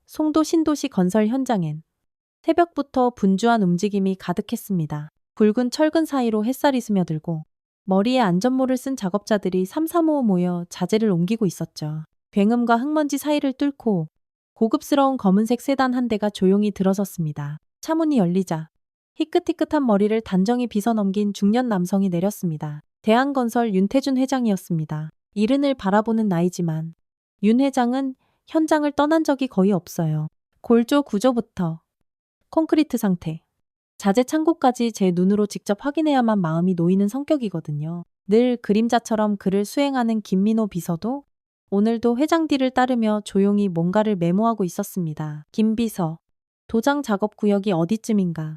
송도 신도시 건설 현장엔 새벽부터 분주한 움직임이 가득했습니다. 붉은 철근 사이로 햇살이 스며들고 머리에 안전모를 쓴 작업자들이 삼삼오오 모여 자재를 옮기고 있었죠. 굉음과 흙먼지 사이를 뚫고 고급스러운 검은색 세단 한 대가 조용히 들어섰습니다. 차문이 열리자 희끗희끗한 머리를 단정히 빗어넘긴 중년 남성이 내렸습니다. 대한건설 윤태준 회장이었습니다. 이른을 바라보는 나이지만 윤 회장은 현장을 떠난 적이 거의 없어요. 골조 구조부터 콘크리트 상태, 자재 창고까지 제 눈으로 직접 확인해야만 마음이 놓이는 성격이거든요. 늘 그림자처럼 그를 수행하는 김민호 비서도 오늘도 회장 뒤를 따르며 조용히 뭔가를 메모하고 있었습니다. 김 비서, 도장 작업 구역이 어디쯤인가?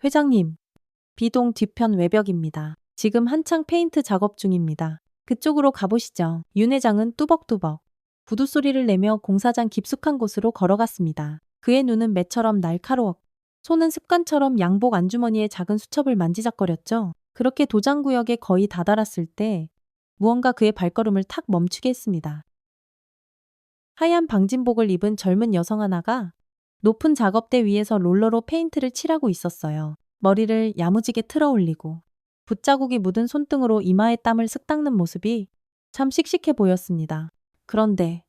회장님, B동 뒤편 외벽입니다. 지금 한창 페인트 작업 중입니다. 그쪽으로 가보시죠. 윤 회장은 뚜벅뚜벅 부두 소리를 내며 공사장 깊숙한 곳으로 걸어갔습니다. 그의 눈은 매처럼 날카로웠고 손은 습관처럼 양복 안주머니의 작은 수첩을 만지작거렸죠. 그렇게 도장구역에 거의 다다랐을 때 무언가 그의 발걸음을 탁 멈추게 했습니다. 하얀 방진복을 입은 젊은 여성 하나가 높은 작업대 위에서 롤러로 페인트를 칠하고 있었어요. 머리를 야무지게 틀어 올리고 붓자국이 묻은 손등으로 이마에 땀을 쓱 닦는 모습이 참 씩씩해 보였습니다. 그런데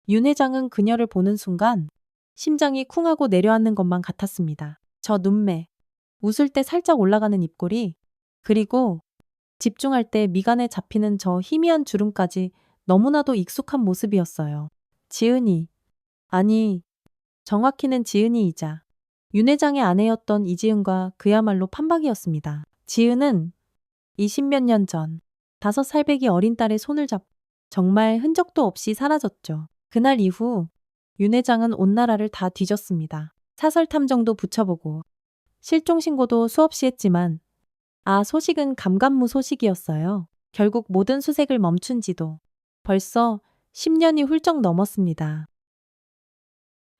윤 회장은 그녀를 보는 순간 심장이 쿵하고 내려앉는 것만 같았습니다. 저 눈매, 웃을 때 살짝 올라가는 입꼬리, 그리고 집중할 때 미간에 잡히는 저 희미한 주름까지 너무나도 익숙한 모습이었어요. 지은이, 아니, 정확히는 지은이이자 윤 회장의 아내였던 이지은과 그야말로 판박이었습니다. 지은은 20몇 년 전 5살배기 어린 딸의 손을 잡고 정말 흔적도 없이 사라졌죠. 그날 이후 윤 회장은 온 나라를 다 뒤졌습니다. 사설 탐정도 붙여보고 실종 신고도 수없이 했지만 소식은 감감무소식이었어요. 결국 모든 수색을 멈춘 지도 벌써 10년이 훌쩍 넘었습니다.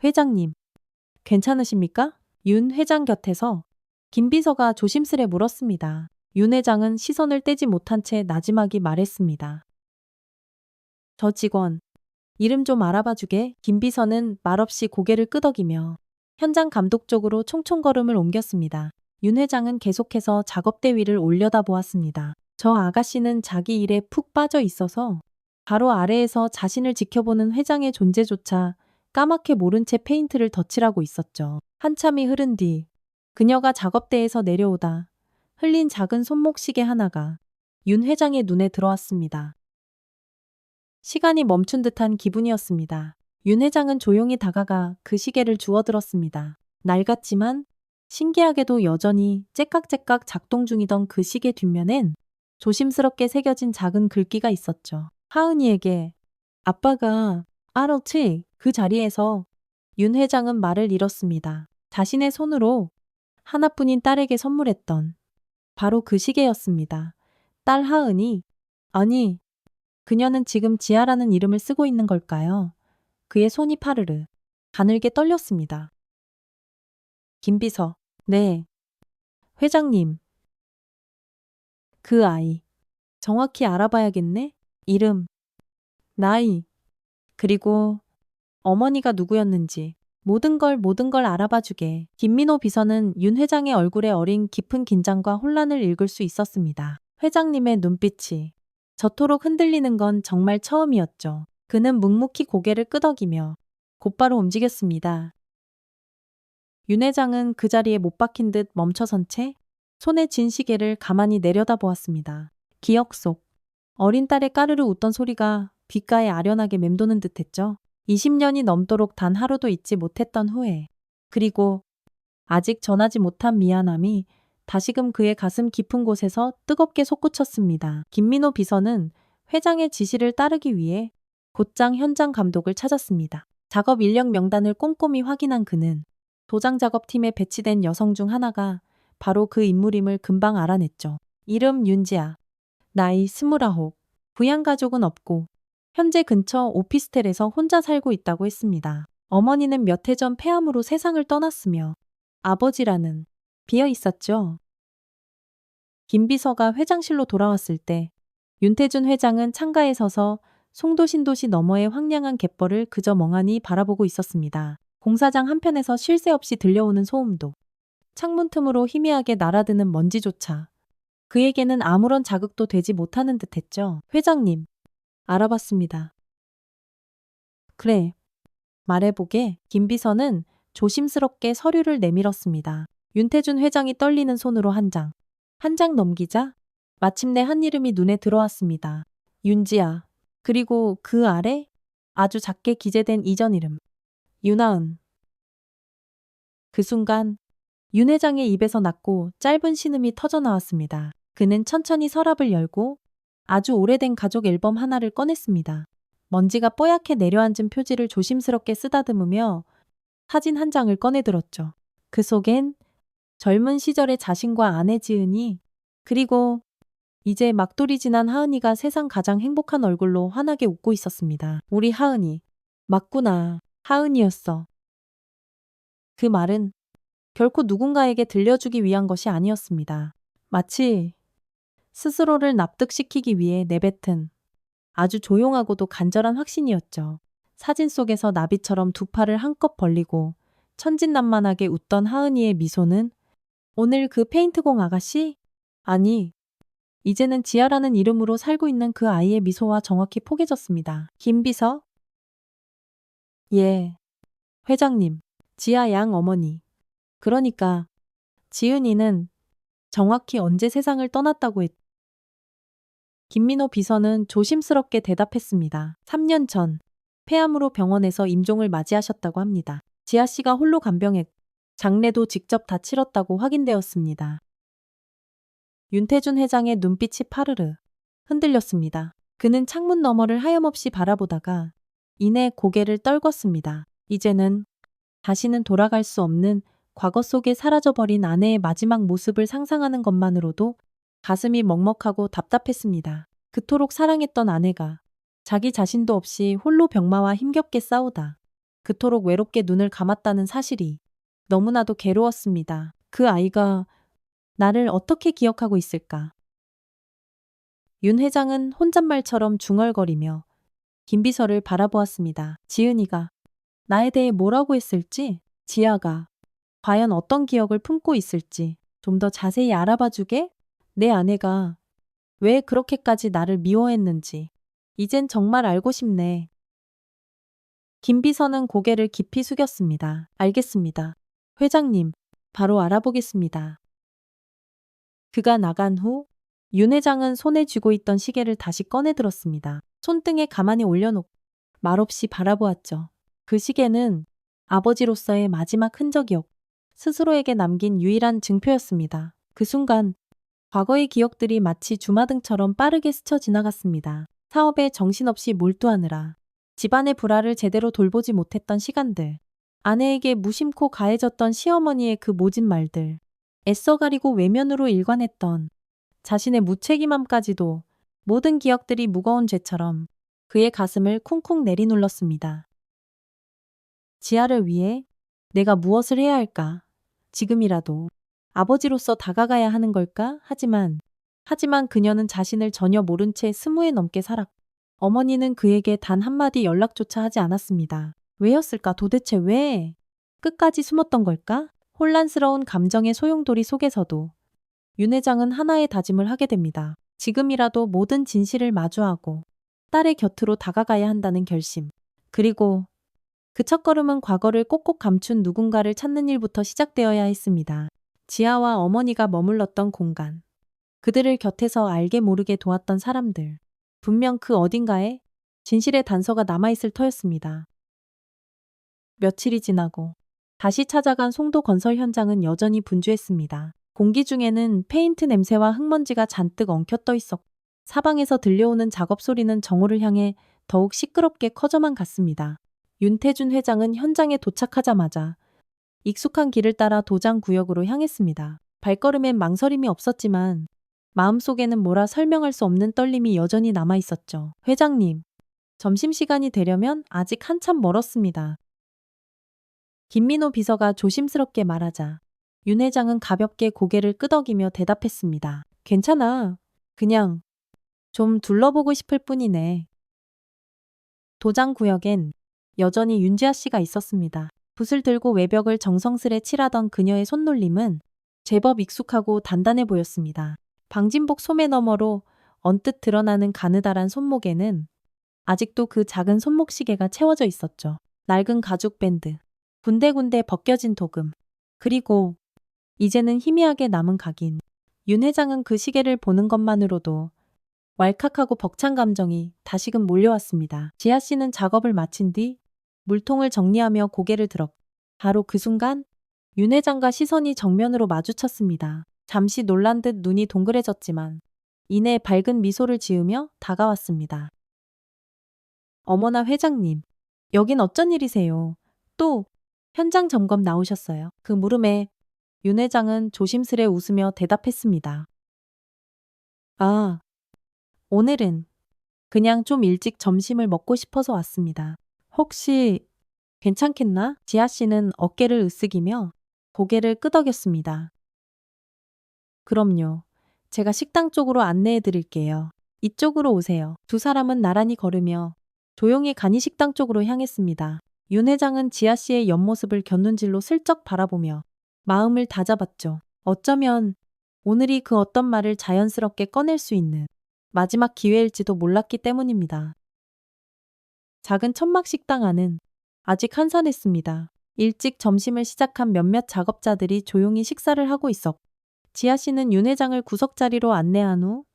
회장님, 괜찮으십니까? 윤 회장 곁에서 김 비서가 조심스레 물었습니다. 윤 회장은 시선을 떼지 못한 채 나지막이 말했습니다. 저 직원, 이름 좀 알아봐주게. 김 비서는 말없이 고개를 끄덕이며 현장 감독 쪽으로 총총걸음을 옮겼습니다. 윤 회장은 계속해서 작업대 위를 올려다보았습니다. 저 아가씨는 자기 일에 푹 빠져 있어서 바로 아래에서 자신을 지켜보는 회장의 존재조차 까맣게 모른 채 페인트를 덧칠하고 있었죠. 한참이 흐른 뒤 그녀가 작업대에서 내려오다 흘린 작은 손목시계 하나가 윤 회장의 눈에 들어왔습니다. 시간이 멈춘 듯한 기분이었습니다. 윤 회장은 조용히 다가가 그 시계를 주워들었습니다. 낡았지만 신기하게도 여전히 째깍째깍 작동 중이던 그 시계 뒷면엔 조심스럽게 새겨진 작은 글귀가 있었죠. 하은이에게 아빠가 ROT 그 자리에서 윤 회장은 말을 잃었습니다. 자신의 손으로 하나뿐인 딸에게 선물했던 바로 그 시계였습니다. 딸 하은이, 아니, 그녀는 지금 지아라는 이름을 쓰고 있는 걸까요? 그의 손이 파르르, 가늘게 떨렸습니다. 김 비서, 네. 회장님. 그 아이. 정확히 알아봐야겠네? 이름, 나이, 그리고 어머니가 누구였는지 모든 걸 알아봐주게. 김민호 비서는 윤 회장의 얼굴에 어린 깊은 긴장과 혼란을 읽을 수 있었습니다. 회장님의 눈빛이 저토록 흔들리는 건 정말 처음이었죠. 그는 묵묵히 고개를 끄덕이며 곧바로 움직였습니다. 윤 회장은 그 자리에 못 박힌 듯 멈춰선 채 손에 쥔 시계를 가만히 내려다보았습니다. 기억 속 어린 딸의 까르르 웃던 소리가 귓가에 아련하게 맴도는 듯했죠. 20년이 넘도록 단 하루도 잊지 못했던 후회, 그리고 아직 전하지 못한 미안함이 다시금 그의 가슴 깊은 곳에서 뜨겁게 솟구쳤습니다. 김민호 비서는 회장의 지시를 따르기 위해 곧장 현장 감독을 찾았습니다. 작업 인력 명단을 꼼꼼히 확인한 그는 도장 작업팀에 배치된 여성 중 하나가 바로 그 인물임을 금방 알아냈죠. 이름 윤지아, 나이 29, 부양가족은 없고 현재 근처 오피스텔에서 혼자 살고 있다고 했습니다. 어머니는 몇 해 전 폐암으로 세상을 떠났으며 아버지라는 비어 있었죠. 김 비서가 회장실로 돌아왔을 때 윤태준 회장은 창가에 서서 송도신도시 너머의 황량한 갯벌을 그저 멍하니 바라보고 있었습니다. 공사장 한편에서 쉴 새 없이 들려오는 소음도, 창문 틈으로 희미하게 날아드는 먼지조차 그에게는 아무런 자극도 되지 못하는 듯했죠. 회장님, 알아봤습니다. 그래, 말해보게. 김비서는 조심스럽게 서류를 내밀었습니다. 윤태준 회장이 떨리는 손으로 한 장 넘기자 마침내 한 이름이 눈에 들어왔습니다. 윤지아. 그리고 그 아래 아주 작게 기재된 이전 이름. 윤하은. 그 순간 윤 회장의 입에서 낮고 짧은 신음이 터져 나왔습니다. 그는 천천히 서랍을 열고 아주 오래된 가족 앨범 하나를 꺼냈습니다. 먼지가 뽀얗게 내려앉은 표지를 조심스럽게 쓰다듬으며 사진 한 장을 꺼내들었죠. 그 속엔 젊은 시절의 자신과 아내 지은이, 그리고 이제 막돌이 지난 하은이가 세상 가장 행복한 얼굴로 환하게 웃고 있었습니다. 우리 하은이. 맞구나. 하은이였어. 그 말은 결코 누군가에게 들려주기 위한 것이 아니었습니다. 마치 스스로를 납득시키기 위해 내뱉은 아주 조용하고도 간절한 확신이었죠. 사진 속에서 나비처럼 두 팔을 한껏 벌리고 천진난만하게 웃던 하은이의 미소는 오늘 그 페인트공 아가씨? 아니, 이제는 지아라는 이름으로 살고 있는 그 아이의 미소와 정확히 포개졌습니다. 김비서? 예. 회장님. 지아 양 어머니. 그러니까 지은이는 정확히 언제 세상을 떠났다고 김민호 비서는 조심스럽게 대답했습니다. 3년 전 폐암으로 병원에서 임종을 맞이하셨다고 합니다. 지아 씨가 홀로 간병했고 장례도 직접 다 치렀다고 확인되었습니다. 윤태준 회장의 눈빛이 파르르 흔들렸습니다. 그는 창문 너머를 하염없이 바라보다가 이내 고개를 떨궜습니다. 이제는 다시는 돌아갈 수 없는 과거 속에 사라져버린 아내의 마지막 모습을 상상하는 것만으로도 가슴이 먹먹하고 답답했습니다. 그토록 사랑했던 아내가 자기 자신도 없이 홀로 병마와 힘겹게 싸우다 그토록 외롭게 눈을 감았다는 사실이 너무나도 괴로웠습니다. 그 아이가 나를 어떻게 기억하고 있을까? 윤 회장은 혼잣말처럼 중얼거리며 김 비서를 바라보았습니다. 지은이가 나에 대해 뭐라고 했을지, 지아가 과연 어떤 기억을 품고 있을지 좀 더 자세히 알아봐 주게? 내 아내가 왜 그렇게까지 나를 미워했는지 이젠 정말 알고 싶네. 김 비서는 고개를 깊이 숙였습니다. 알겠습니다. 회장님, 바로 알아보겠습니다. 그가 나간 후 윤 회장은 손에 쥐고 있던 시계를 다시 꺼내 들었습니다. 손등에 가만히 올려놓고 말없이 바라보았죠. 그 시계는 아버지로서의 마지막 흔적이었고 스스로에게 남긴 유일한 증표였습니다. 그 순간 과거의 기억들이 마치 주마등처럼 빠르게 스쳐 지나갔습니다. 사업에 정신없이 몰두하느라 집안의 불화를 제대로 돌보지 못했던 시간들, 아내에게 무심코 가해졌던 시어머니의 그 모진 말들, 애써 가리고 외면으로 일관했던 자신의 무책임함까지도 모든 기억들이 무거운 죄처럼 그의 가슴을 쿵쿵 내리눌렀습니다. 지아를 위해 내가 무엇을 해야 할까? 지금이라도 아버지로서 다가가야 하는 걸까? 하지만 그녀는 자신을 전혀 모른 채 20회 넘게 살았고 어머니는 그에게 단 한마디 연락조차 하지 않았습니다. 왜였을까? 도대체 왜? 끝까지 숨었던 걸까? 혼란스러운 감정의 소용돌이 속에서도 윤 회장은 하나의 다짐을 하게 됩니다. 지금이라도 모든 진실을 마주하고 딸의 곁으로 다가가야 한다는 결심. 그리고 그 첫걸음은 과거를 꼭꼭 감춘 누군가를 찾는 일부터 시작되어야 했습니다. 지아와 어머니가 머물렀던 공간. 그들을 곁에서 알게 모르게 도왔던 사람들. 분명 그 어딘가에 진실의 단서가 남아있을 터였습니다. 며칠이 지나고 다시 찾아간 송도 건설 현장은 여전히 분주했습니다. 공기 중에는 페인트 냄새와 흙먼지가 잔뜩 엉켜떠 있었고 사방에서 들려오는 작업 소리는 정오를 향해 더욱 시끄럽게 커져만 갔습니다. 윤태준 회장은 현장에 도착하자마자 익숙한 길을 따라 도장 구역으로 향했습니다. 발걸음엔 망설임이 없었지만 마음속에는 뭐라 설명할 수 없는 떨림이 여전히 남아 있었죠. 회장님, 점심시간이 되려면 아직 한참 멀었습니다. 김민호 비서가 조심스럽게 말하자 윤 회장은 가볍게 고개를 끄덕이며 대답했습니다. 괜찮아. 그냥 좀 둘러보고 싶을 뿐이네. 도장 구역엔 여전히 윤지아 씨가 있었습니다. 붓을 들고 외벽을 정성스레 칠하던 그녀의 손놀림은 제법 익숙하고 단단해 보였습니다. 방진복 소매 너머로 언뜻 드러나는 가느다란 손목에는 아직도 그 작은 손목시계가 채워져 있었죠. 낡은 가죽 밴드, 군데군데 벗겨진 도금, 그리고 이제는 희미하게 남은 각인. 윤 회장은 그 시계를 보는 것만으로도 왈칵하고 벅찬 감정이 다시금 몰려왔습니다. 지아 씨는 작업을 마친 뒤 물통을 정리하며 고개를 들었고 바로 그 순간 윤 회장과 시선이 정면으로 마주쳤습니다. 잠시 놀란 듯 눈이 동그래졌지만 이내 밝은 미소를 지으며 다가왔습니다. 어머나 회장님, 여긴 어쩐 일이세요? 또 현장 점검 나오셨어요? 그 물음에 윤 회장은 조심스레 웃으며 대답했습니다. 아, 오늘은 그냥 좀 일찍 점심을 먹고 싶어서 왔습니다. 혹시 괜찮겠나? 지아 씨는 어깨를 으쓱이며 고개를 끄덕였습니다. 그럼요. 제가 식당 쪽으로 안내해 드릴게요. 이쪽으로 오세요. 두 사람은 나란히 걸으며 조용히 간이식당 쪽으로 향했습니다. 윤 회장은 지아 씨의 옆모습을 곁눈질로 슬쩍 바라보며 마음을 다잡았죠. 어쩌면 오늘이 그 어떤 말을 자연스럽게 꺼낼 수 있는 마지막 기회일지도 몰랐기 때문입니다. 작은 천막 식당 안은 아직 한산했습니다. 일찍 점심을 시작한 몇몇 작업자들이 조용히 식사를 하고 있었고 지아 씨는 윤 회장을 구석자리로 안내한 후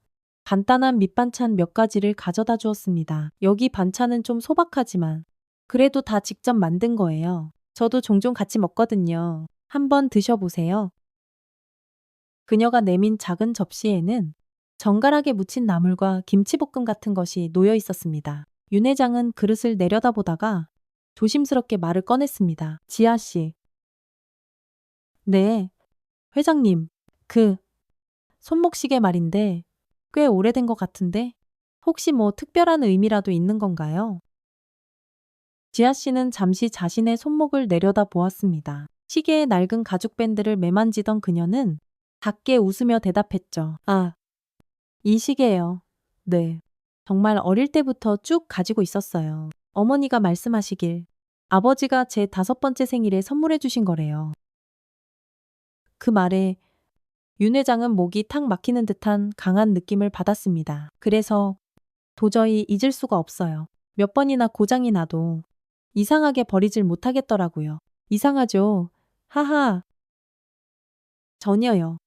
간단한 밑반찬 몇 가지를 가져다 주었습니다. 여기 반찬은 좀 소박하지만 그래도 다 직접 만든 거예요. 저도 종종 같이 먹거든요. 한번 드셔보세요. 그녀가 내민 작은 접시에는 정갈하게 무친 나물과 김치볶음 같은 것이 놓여 있었습니다. 윤 회장은 그릇을 내려다보다가 조심스럽게 말을 꺼냈습니다. 지아 씨. 네, 회장님. 그 손목시계 말인데 꽤 오래된 것 같은데 혹시 뭐 특별한 의미라도 있는 건가요? 지아 씨는 잠시 자신의 손목을 내려다 보았습니다. 시계의 낡은 가죽 밴드를 매만지던 그녀는 작게 웃으며 대답했죠. 아, 이 시계요. 네. 정말 어릴 때부터 쭉 가지고 있었어요. 어머니가 말씀하시길 아버지가 제 5번째 생일에 선물해 주신 거래요. 그 말에 윤 회장은 목이 탁 막히는 듯한 강한 느낌을 받았습니다. 그래서 도저히 잊을 수가 없어요. 몇 번이나 고장이 나도 이상하게 버리질 못하겠더라고요. 이상하죠? 하하. 전혀요.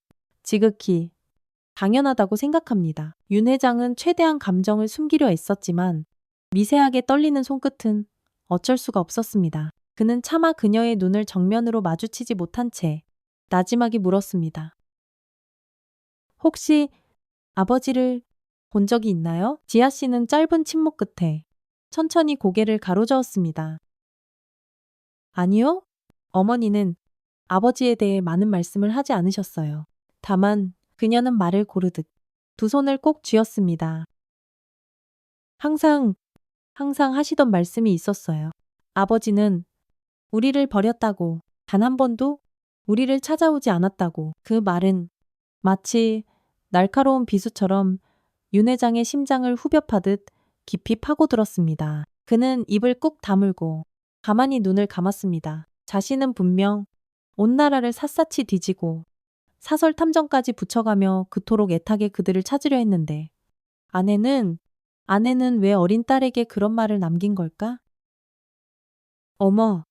지극히 당연하다고 생각합니다. 윤 회장은 최대한 감정을 숨기려 애썼지만 미세하게 떨리는 손끝은 어쩔 수가 없었습니다. 그는 차마 그녀의 눈을 정면으로 마주치지 못한 채 나지막이 물었습니다. 혹시 아버지를 본 적이 있나요? 지아 씨는 짧은 침묵 끝에 천천히 고개를 가로저었습니다. 아니요? 어머니는 아버지에 대해 많은 말씀을 하지 않으셨어요. 다만 그녀는 말을 고르듯 두 손을 꼭 쥐었습니다. 항상 하시던 말씀이 있었어요. 아버지는 우리를 버렸다고, 단 한 번도 우리를 찾아오지 않았다고. 그 말은 마치 날카로운 비수처럼 윤 회장의 심장을 후벼 파듯 깊이 파고들었습니다. 그는 입을 꾹 다물고 가만히 눈을 감았습니다. 자신은 분명 온 나라를 샅샅이 뒤지고 사설 탐정까지 붙여가며 그토록 애타게 그들을 찾으려 했는데 아내는 왜 어린 딸에게 그런 말을 남긴 걸까? 어머,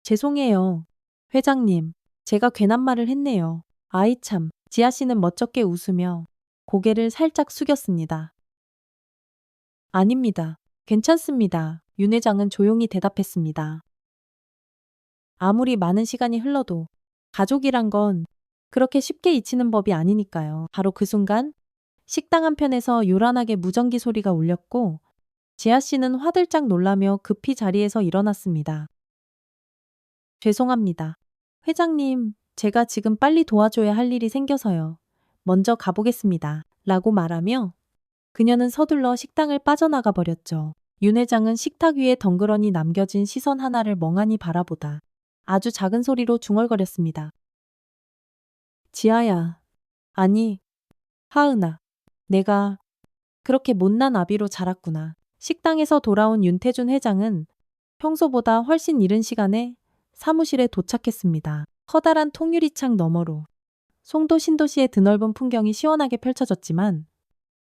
죄송해요. 회장님, 제가 괜한 말을 했네요. 아이 참, 지아 씨는 멋쩍게 웃으며 고개를 살짝 숙였습니다. 아닙니다. 괜찮습니다. 윤 회장은 조용히 대답했습니다. 아무리 많은 시간이 흘러도 가족이란 건 그렇게 쉽게 잊히는 법이 아니니까요. 바로 그 순간 식당 한편에서 요란하게 무전기 소리가 울렸고 지아 씨는 화들짝 놀라며 급히 자리에서 일어났습니다. 죄송합니다. 회장님, 제가 지금 빨리 도와줘야 할 일이 생겨서요. 먼저 가보겠습니다. 라고 말하며 그녀는 서둘러 식당을 빠져나가 버렸죠. 윤 회장은 식탁 위에 덩그러니 남겨진 시선 하나를 멍하니 바라보다 아주 작은 소리로 중얼거렸습니다. 지아야. 아니, 하은아. 내가 그렇게 못난 아비로 자랐구나. 식당에서 돌아온 윤태준 회장은 평소보다 훨씬 이른 시간에 사무실에 도착했습니다. 커다란 통유리창 너머로 송도 신도시의 드넓은 풍경이 시원하게 펼쳐졌지만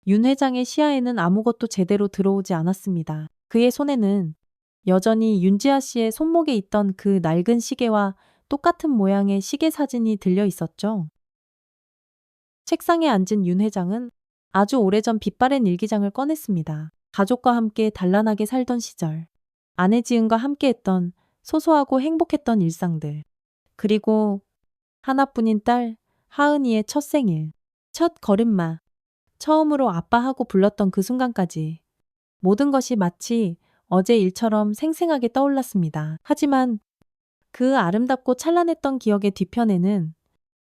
윤 회장의 시야에는 아무것도 제대로 들어오지 않았습니다. 그의 손에는 여전히 윤지아 씨의 손목에 있던 그 낡은 시계와 똑같은 모양의 시계 사진이 들려 있었죠. 책상에 앉은 윤 회장은 아주 오래전 빛바랜 일기장을 꺼냈습니다. 가족과 함께 단란하게 살던 시절, 아내 지은과 함께했던 소소하고 행복했던 일상들, 그리고 하나뿐인 딸 하은이의 첫 생일, 첫 걸음마, 처음으로 아빠하고 불렀던 그 순간까지 모든 것이 마치 어제 일처럼 생생하게 떠올랐습니다. 하지만 그 아름답고 찬란했던 기억의 뒤편에는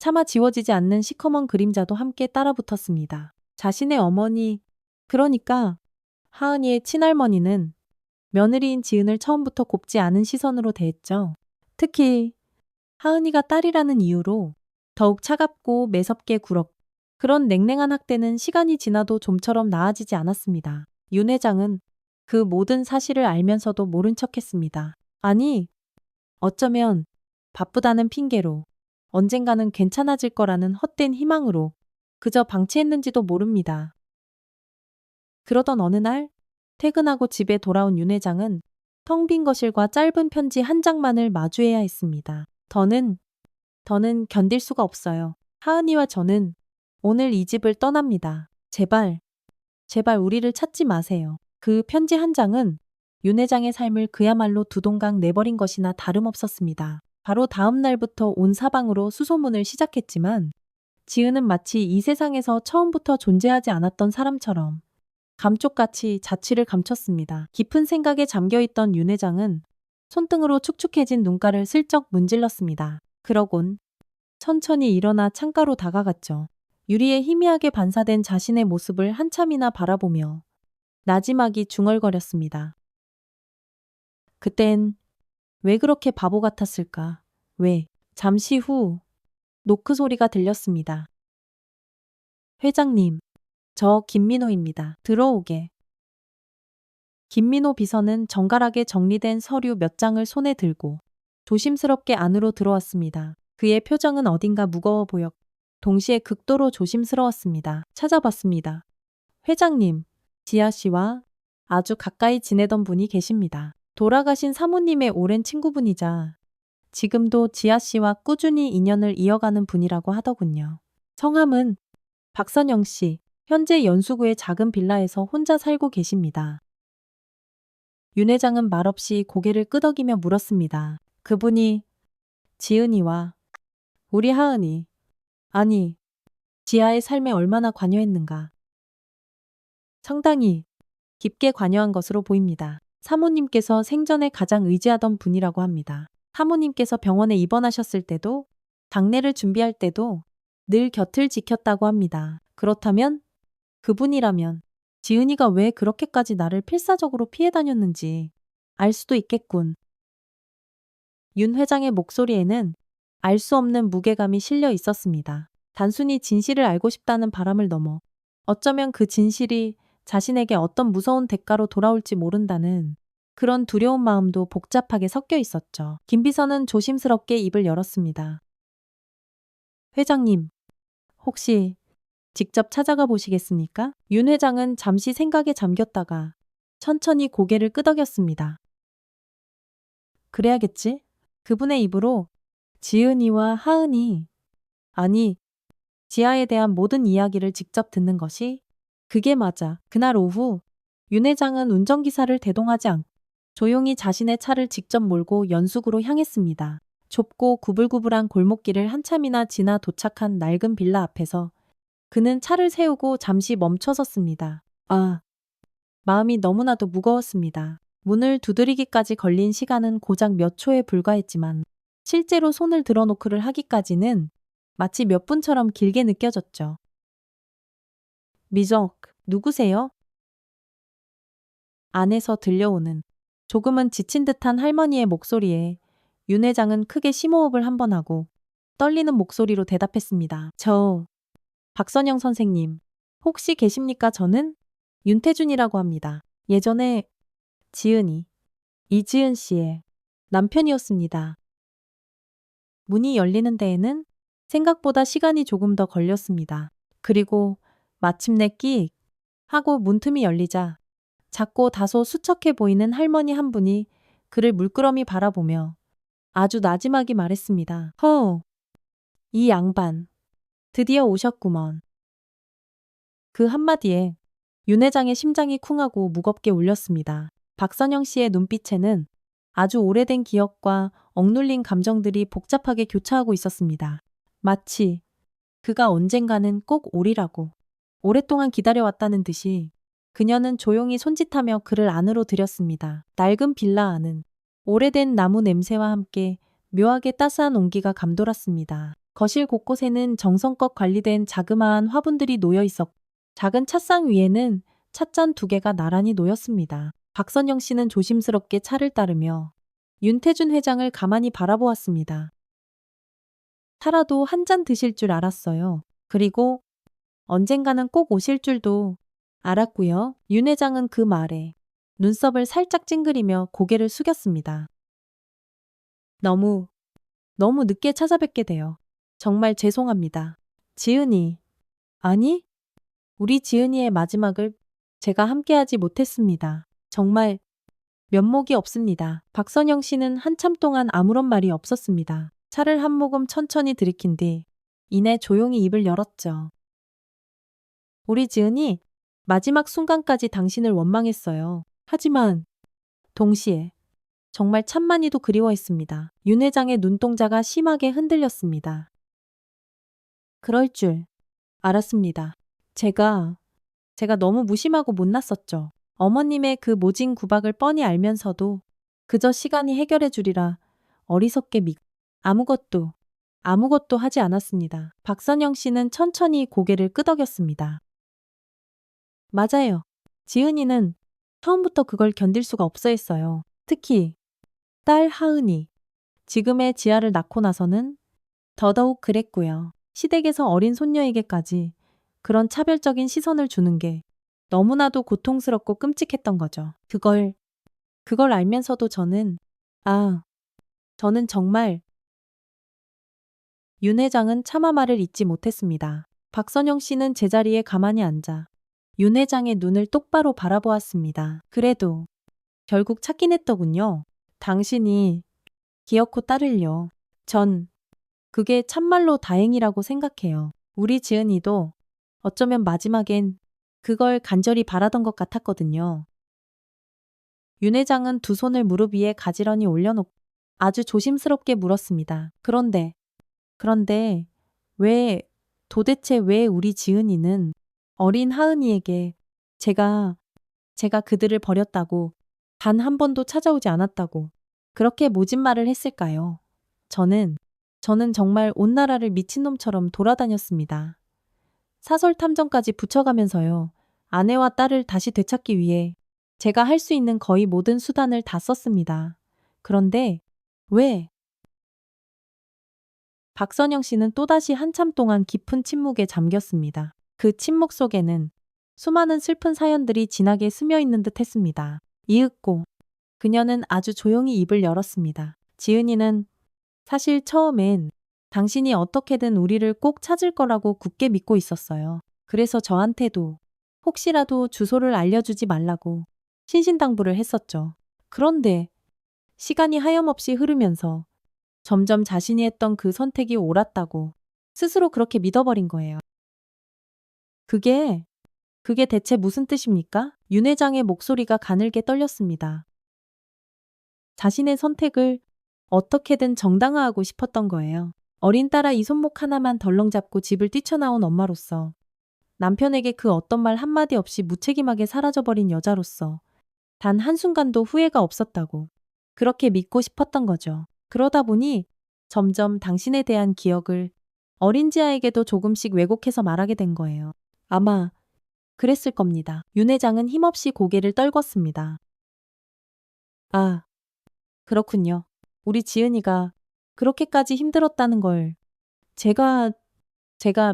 차마 지워지지 않는 시커먼 그림자도 함께 따라붙었습니다. 자신의 어머니, 그러니까 하은이의 친할머니는 며느리인 지은을 처음부터 곱지 않은 시선으로 대했죠. 특히 하은이가 딸이라는 이유로 더욱 차갑고 매섭게 굴었고 그런 냉랭한 학대는 시간이 지나도 좀처럼 나아지지 않았습니다. 윤 회장은 그 모든 사실을 알면서도 모른 척했습니다. 아니, 어쩌면 바쁘다는 핑계로 언젠가는 괜찮아질 거라는 헛된 희망으로 그저 방치했는지도 모릅니다. 그러던 어느 날 퇴근하고 집에 돌아온 윤 회장은 텅 빈 거실과 짧은 편지 한 장만을 마주해야 했습니다. 더는 견딜 수가 없어요. 하은이와 저는 오늘 이 집을 떠납니다. 제발 우리를 찾지 마세요. 그 편지 한 장은 윤 회장의 삶을 그야말로 두 동강 내버린 것이나 다름없었습니다. 바로 다음 날부터 온 사방으로 수소문을 시작했지만 지은은 마치 이 세상에서 처음부터 존재하지 않았던 사람처럼 감쪽같이 자취를 감췄습니다. 깊은 생각에 잠겨있던 윤 회장은 손등으로 축축해진 눈가를 슬쩍 문질렀습니다. 그러곤 천천히 일어나 창가로 다가갔죠. 유리에 희미하게 반사된 자신의 모습을 한참이나 바라보며 나지막이 중얼거렸습니다. 그땐 왜 그렇게 바보 같았을까? 왜? 잠시 후 노크 소리가 들렸습니다. 회장님, 저 김민호입니다. 들어오게. 김민호 비서는 정갈하게 정리된 서류 몇 장을 손에 들고 조심스럽게 안으로 들어왔습니다. 그의 표정은 어딘가 무거워 보였고 동시에 극도로 조심스러웠습니다. 찾아봤습니다. 회장님, 지아 씨와 아주 가까이 지내던 분이 계십니다. 돌아가신 사모님의 오랜 친구분이자 지금도 지아 씨와 꾸준히 인연을 이어가는 분이라고 하더군요. 성함은 박선영 씨, 현재 연수구의 작은 빌라에서 혼자 살고 계십니다. 윤 회장은 말없이 고개를 끄덕이며 물었습니다. 그분이 지은이와 우리 하은이, 아니, 지아의 삶에 얼마나 관여했는가. 상당히 깊게 관여한 것으로 보입니다. 사모님께서 생전에 가장 의지하던 분이라고 합니다. 사모님께서 병원에 입원하셨을 때도 당례를 준비할 때도 늘 곁을 지켰다고 합니다. 그렇다면 그분이라면 지은이가 왜 그렇게까지 나를 필사적으로 피해 다녔는지 알 수도 있겠군. 윤 회장의 목소리에는 알 수 없는 무게감이 실려 있었습니다. 단순히 진실을 알고 싶다는 바람을 넘어 어쩌면 그 진실이 자신에게 어떤 무서운 대가로 돌아올지 모른다는 그런 두려운 마음도 복잡하게 섞여 있었죠. 김 비서는 조심스럽게 입을 열었습니다. 회장님, 혹시 직접 찾아가 보시겠습니까? 윤 회장은 잠시 생각에 잠겼다가 천천히 고개를 끄덕였습니다. 그래야겠지? 그분의 입으로 지은이와 하은이, 아니, 지아에 대한 모든 이야기를 직접 듣는 것이 그게 맞아. 그날 오후 윤 회장은 운전기사를 대동하지 않고 조용히 자신의 차를 직접 몰고 연수구로 향했습니다. 좁고 구불구불한 골목길을 한참이나 지나 도착한 낡은 빌라 앞에서 그는 차를 세우고 잠시 멈춰섰습니다. 마음이 너무나도 무거웠습니다. 문을 두드리기까지 걸린 시간은 고작 몇 초에 불과했지만 실제로 손을 들어 노크를 하기까지는 마치 몇 분처럼 길게 느껴졌죠. 미적, 누구세요? 안에서 들려오는 조금은 지친 듯한 할머니의 목소리에 윤 회장은 크게 심호흡을 한 번 하고 떨리는 목소리로 대답했습니다. 저, 박선영 선생님, 혹시 계십니까? 저는 윤태준이라고 합니다. 예전에 지은이, 이지은 씨의 남편이었습니다. 문이 열리는 데에는 생각보다 시간이 조금 더 걸렸습니다. 그리고 마침내 끼익 하고 문틈이 열리자 작고 다소 수척해 보이는 할머니 한 분이 그를 물끄러미 바라보며 아주 나지막이 말했습니다. 허, 이 양반, 드디어 오셨구먼. 그 한마디에 윤 회장의 심장이 쿵하고 무겁게 울렸습니다. 박선영 씨의 눈빛에는 아주 오래된 기억과 억눌린 감정들이 복잡하게 교차하고 있었습니다. 마치 그가 언젠가는 꼭 오리라고 오랫동안 기다려왔다는 듯이 그녀는 조용히 손짓하며 그를 안으로 들였습니다. 낡은 빌라 안은 오래된 나무 냄새와 함께 묘하게 따스한 온기가 감돌았습니다. 거실 곳곳에는 정성껏 관리된 자그마한 화분들이 놓여 있었고 작은 찻상 위에는 찻잔 2개가 나란히 놓였습니다. 박선영 씨는 조심스럽게 차를 따르며 윤태준 회장을 가만히 바라보았습니다. 살아도 한 잔 드실 줄 알았어요. 그리고 언젠가는 꼭 오실 줄도 알았고요. 윤 회장은 그 말에 눈썹을 살짝 찡그리며 고개를 숙였습니다. 너무 늦게 찾아뵙게 돼요. 정말 죄송합니다. 지은이, 아니, 우리 지은이의 마지막을 제가 함께하지 못했습니다. 정말 면목이 없습니다. 박선영 씨는 한참 동안 아무런 말이 없었습니다. 차를 한 모금 천천히 들이킨 뒤 이내 조용히 입을 열었죠. 우리 지은이 마지막 순간까지 당신을 원망했어요. 하지만 동시에 정말 참만히도 그리워했습니다. 윤 회장의 눈동자가 심하게 흔들렸습니다. 그럴 줄 알았습니다. 제가 너무 무심하고 못났었죠. 어머님의 그 모진 구박을 뻔히 알면서도 그저 시간이 해결해 주리라 어리석게 믿고 아무것도 하지 않았습니다. 박선영 씨는 천천히 고개를 끄덕였습니다. 맞아요. 지은이는 처음부터 그걸 견딜 수가 없어 했어요. 특히 딸 하은이 지금의 지아를 낳고 나서는 더더욱 그랬고요. 시댁에서 어린 손녀에게까지 그런 차별적인 시선을 주는 게 너무나도 고통스럽고 끔찍했던 거죠. 그걸 알면서도 저는 정말 윤 회장은 차마 말을 잇지 못했습니다. 박선영 씨는 제자리에 가만히 앉아 윤 회장의 눈을 똑바로 바라보았습니다. 그래도 결국 찾긴 했더군요. 당신이 기어코 딸을요. 전 그게 참말로 다행이라고 생각해요. 우리 지은이도 어쩌면 마지막엔 그걸 간절히 바라던 것 같았거든요. 윤 회장은 2손을 무릎 위에 가지런히 올려놓고 아주 조심스럽게 물었습니다. 그런데 도대체 왜 우리 지은이는 어린 하은이에게 제가 그들을 버렸다고 단 한 번도 찾아오지 않았다고 그렇게 모진 말을 했을까요? 저는 정말 온 나라를 미친놈처럼 돌아다녔습니다. 사설 탐정까지 붙여가면서요. 아내와 딸을 다시 되찾기 위해 제가 할 수 있는 거의 모든 수단을 다 썼습니다. 그런데 왜? 박선영 씨는 또다시 한참 동안 깊은 침묵에 잠겼습니다. 그 침묵 속에는 수많은 슬픈 사연들이 진하게 스며 있는 듯 했습니다. 이윽고 그녀는 아주 조용히 입을 열었습니다. 지은이는 사실 처음엔 당신이 어떻게든 우리를 꼭 찾을 거라고 굳게 믿고 있었어요. 그래서 저한테도 혹시라도 주소를 알려주지 말라고 신신당부를 했었죠. 그런데 시간이 하염없이 흐르면서 점점 자신이 했던 그 선택이 옳았다고 스스로 그렇게 믿어버린 거예요. 그게 대체 무슨 뜻입니까? 윤 회장의 목소리가 가늘게 떨렸습니다. 자신의 선택을 어떻게든 정당화하고 싶었던 거예요. 어린 딸아 이 손목 하나만 덜렁 잡고 집을 뛰쳐나온 엄마로서 남편에게 그 어떤 말 한마디 없이 무책임하게 사라져버린 여자로서 단 한순간도 후회가 없었다고 그렇게 믿고 싶었던 거죠. 그러다 보니 점점 당신에 대한 기억을 어린 지아에게도 조금씩 왜곡해서 말하게 된 거예요. 아마 그랬을 겁니다. 윤 회장은 힘없이 고개를 떨궜습니다. 아, 그렇군요. 우리 지은이가 그렇게까지 힘들었다는 걸 제가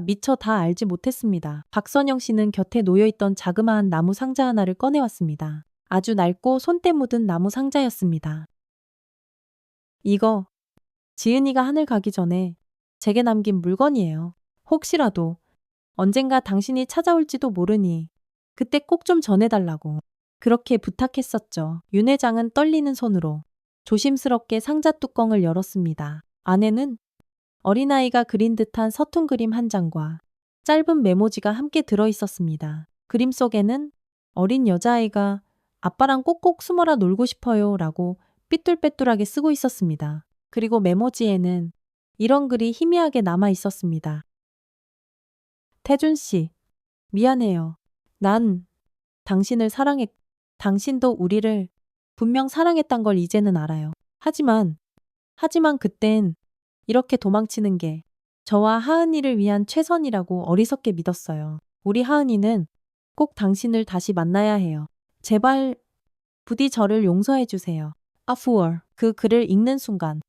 미처 다 알지 못했습니다. 박선영 씨는 곁에 놓여있던 자그마한 나무 상자 하나를 꺼내왔습니다. 아주 낡고 손때 묻은 나무 상자였습니다. 이거 지은이가 하늘 가기 전에 제게 남긴 물건이에요. 혹시라도 언젠가 당신이 찾아올지도 모르니 그때 꼭 좀 전해달라고 그렇게 부탁했었죠. 윤 회장은 떨리는 손으로 조심스럽게 상자 뚜껑을 열었습니다. 안에는 어린아이가 그린 듯한 서툰 그림 한 장과 짧은 메모지가 함께 들어 있었습니다. 그림 속에는 어린 여자아이가 아빠랑 꼭꼭 숨어라 놀고 싶어요 라고 삐뚤빼뚤하게 쓰고 있었습니다. 그리고 메모지에는 이런 글이 희미하게 남아 있었습니다. 태준 씨, 미안해요. 난 당신을 당신도 우리를 분명 사랑했단 걸 이제는 알아요. 하지만 그땐 이렇게 도망치는 게 저와 하은이를 위한 최선이라고 어리석게 믿었어요. 우리 하은이는 꼭 당신을 다시 만나야 해요. 제발 부디 저를 용서해 주세요. 아푸얼. 그 글을 읽는 순간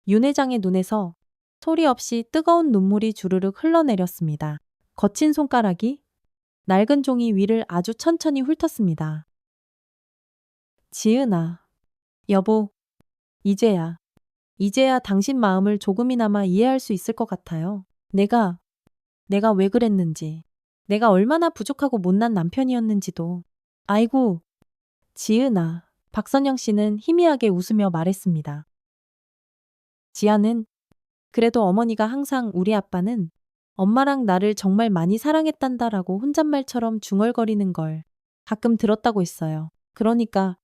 윤 회장의 눈에서 소리 없이 뜨거운 눈물이 주르륵 흘러내렸습니다. 거친 손가락이 낡은 종이 위를 아주 천천히 훑었습니다. 지은아, 여보, 이제야 당신 마음을 조금이나마 이해할 수 있을 것 같아요. 내가 왜 그랬는지, 내가 얼마나 부족하고 못난 남편이었는지도. 아이고, 지은아. 박선영 씨는 희미하게 웃으며 말했습니다. 지아는 그래도 어머니가 항상 우리 아빠는 엄마랑 나를 정말 많이 사랑했단다라고 혼잣말처럼 중얼거리는 걸 가끔 들었다고 했어요. 그러니까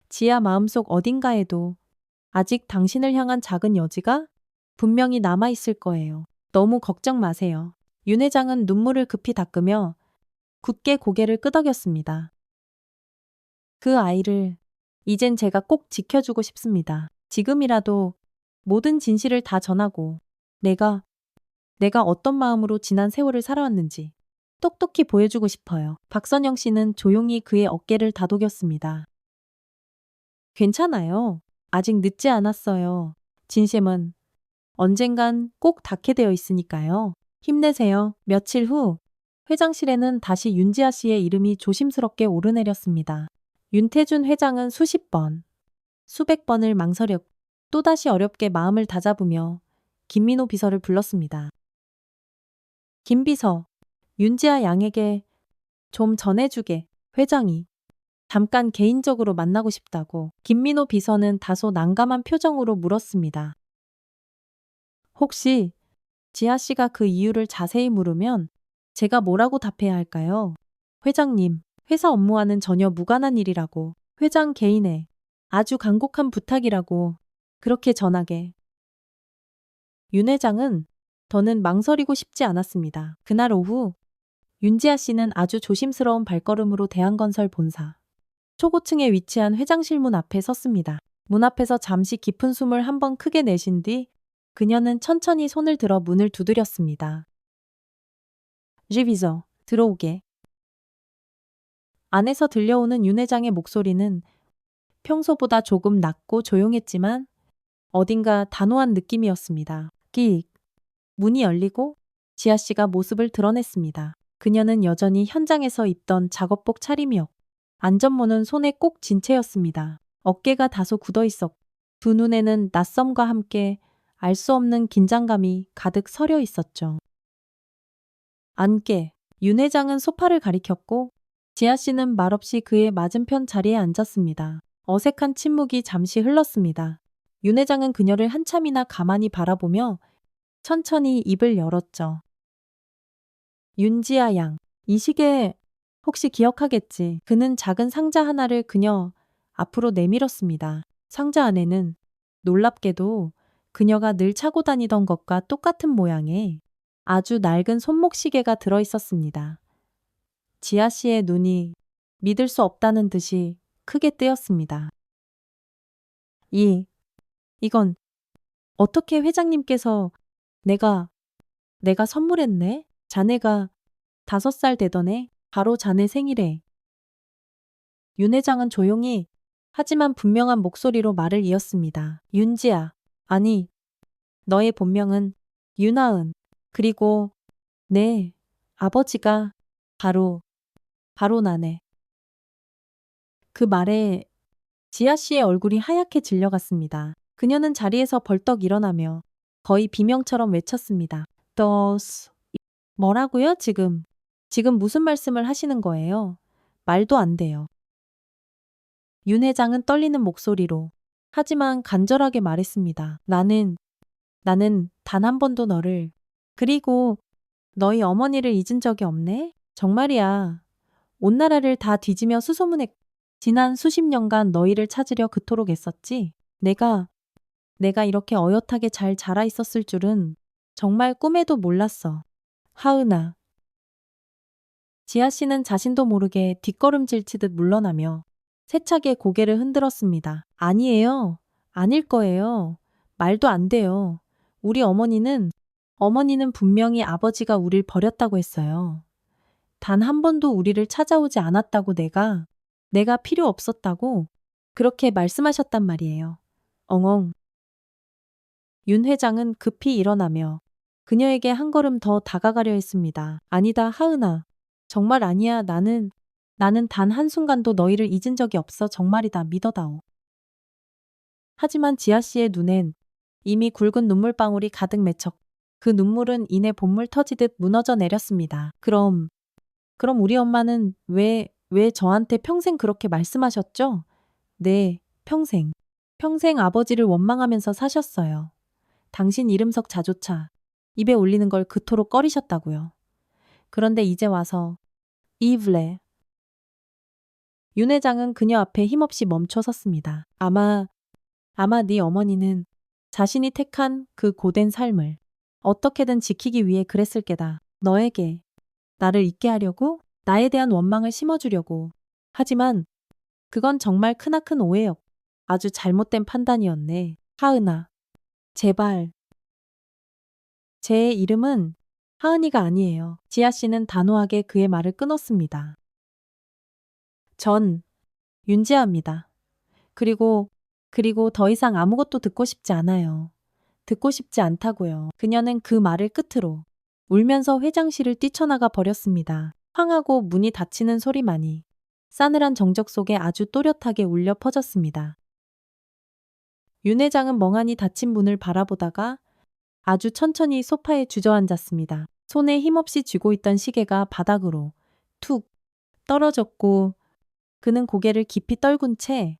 지아 마음속 어딘가에도 아직 당신을 향한 작은 여지가 분명히 남아있을 거예요. 너무 걱정 마세요. 윤 회장은 눈물을 급히 닦으며 굳게 고개를 끄덕였습니다. 그 아이를 이젠 제가 꼭 지켜주고 싶습니다. 지금이라도 모든 진실을 다 전하고 내가 어떤 마음으로 지난 세월을 살아왔는지 똑똑히 보여주고 싶어요. 박선영 씨는 조용히 그의 어깨를 다독였습니다. 괜찮아요. 아직 늦지 않았어요. 진심은 언젠간 꼭 닿게 되어 있으니까요. 힘내세요. 며칠 후 회장실에는 다시 윤지아 씨의 이름이 조심스럽게 오르내렸습니다. 윤태준 회장은 수십 번, 수백 번을 망설였고 또다시 어렵게 마음을 다잡으며 김민호 비서를 불렀습니다. 김 비서, 윤지아 양에게 좀 전해주게. 회장이 잠깐 개인적으로 만나고 싶다고 김민호 비서는 다소 난감한 표정으로 물었습니다. 혹시 지아 씨가 그 이유를 자세히 물으면 제가 뭐라고 답해야 할까요? 회장님, 회사 업무와는 전혀 무관한 일이라고 회장 개인의 아주 간곡한 부탁이라고 그렇게 전하게. 윤 회장은 더는 망설이고 싶지 않았습니다. 그날 오후 윤지아 씨는 아주 조심스러운 발걸음으로 대한건설 본사 초고층에 위치한 회장실 문 앞에 섰습니다. 문 앞에서 잠시 깊은 숨을 한번 크게 내쉰 뒤 그녀는 천천히 손을 들어 문을 두드렸습니다. 리비저, 들어오게. 안에서 들려오는 윤 회장의 목소리는 평소보다 조금 낮고 조용했지만 어딘가 단호한 느낌이었습니다. 끼익. 문이 열리고 지아 씨가 모습을 드러냈습니다. 그녀는 여전히 현장에서 입던 작업복 차림이었고 안전모는 손에 꼭 쥔 채였습니다. 어깨가 다소 굳어 있었고 두 눈에는 낯섦과 함께 알 수 없는 긴장감이 가득 서려 있었죠. 앉게. 윤 회장은 소파를 가리켰고 지아 씨는 말없이 그의 맞은편 자리에 앉았습니다. 어색한 침묵이 잠시 흘렀습니다. 윤 회장은 그녀를 한참이나 가만히 바라보며 천천히 입을 열었죠. 윤지아 양. 이 시계 혹시 기억하겠지? 그는 작은 상자 하나를 그녀 앞으로 내밀었습니다. 상자 안에는 놀랍게도 그녀가 늘 차고 다니던 것과 똑같은 모양의 아주 낡은 손목시계가 들어 있었습니다. 지아 씨의 눈이 믿을 수 없다는 듯이 크게 뜨였습니다. 이건 어떻게 회장님께서 내가 선물했네? 자네가 5살 되던 해 바로 자네 생일에. 윤 회장은 조용히 하지만 분명한 목소리로 말을 이었습니다. 윤지아, 아니, 너의 본명은 윤하은. 그리고 아버지가 바로 나네. 그 말에 지아 씨의 얼굴이 하얗게 질려갔습니다. 그녀는 자리에서 벌떡 일어나며 거의 비명처럼 외쳤습니다. 너스 뭐라고요, 지금? 지금 무슨 말씀을 하시는 거예요? 말도 안 돼요. 윤 회장은 떨리는 목소리로 하지만 간절하게 말했습니다. 나는 단 한 번도 너를 그리고 너희 어머니를 잊은 적이 없네? 정말이야. 온 나라를 다 뒤지며 수소문해 지난 수십 년간 너희를 찾으려 그토록 애썼지? 내가 이렇게 어엿하게 잘 자라 있었을 줄은 정말 꿈에도 몰랐어. 하은아. 지아 씨는 자신도 모르게 뒷걸음질 치듯 물러나며 세차게 고개를 흔들었습니다. 아니에요. 아닐 거예요. 말도 안 돼요. 우리 어머니는 분명히 아버지가 우릴 버렸다고 했어요. 단 한 번도 우리를 찾아오지 않았다고 내가 필요 없었다고 그렇게 말씀하셨단 말이에요. 엉엉. 윤 회장은 급히 일어나며 그녀에게 한 걸음 더 다가가려 했습니다. 아니다, 하은아. 정말 아니야. 나는 단 한순간도 너희를 잊은 적이 없어. 정말이다. 믿어다오. 하지만 지아 씨의 눈엔 이미 굵은 눈물방울이 가득 맺혔. 그 눈물은 이내 봇물 터지듯 무너져 내렸습니다. 그럼 우리 엄마는 왜 저한테 평생 그렇게 말씀하셨죠? 네, 평생. 평생 아버지를 원망하면서 사셨어요. 당신 이름석 자조차 입에 올리는 걸 그토록 꺼리셨다고요. 그런데 이제 와서 이블레. 윤 회장은 그녀 앞에 힘없이 멈춰 섰습니다. 아마 네 어머니는 자신이 택한 그 고된 삶을 어떻게든 지키기 위해 그랬을 게다. 너에게 나를 잊게 하려고? 나에 대한 원망을 심어주려고. 하지만 그건 정말 크나큰 오해였고 아주 잘못된 판단이었네. 하은아, 제발. 제 이름은 하은이가 아니에요. 지아 씨는 단호하게 그의 말을 끊었습니다. 전 윤지아입니다. 그리고 더 이상 아무것도 듣고 싶지 않아요. 듣고 싶지 않다고요. 그녀는 그 말을 끝으로 울면서 회장실을 뛰쳐나가 버렸습니다. 쾅하고 문이 닫히는 소리만이 싸늘한 정적 속에 아주 또렷하게 울려 퍼졌습니다. 윤 회장은 멍하니 닫힌 문을 바라보다가 아주 천천히 소파에 주저앉았습니다. 손에 힘없이 쥐고 있던 시계가 바닥으로 툭 떨어졌고 그는 고개를 깊이 떨군 채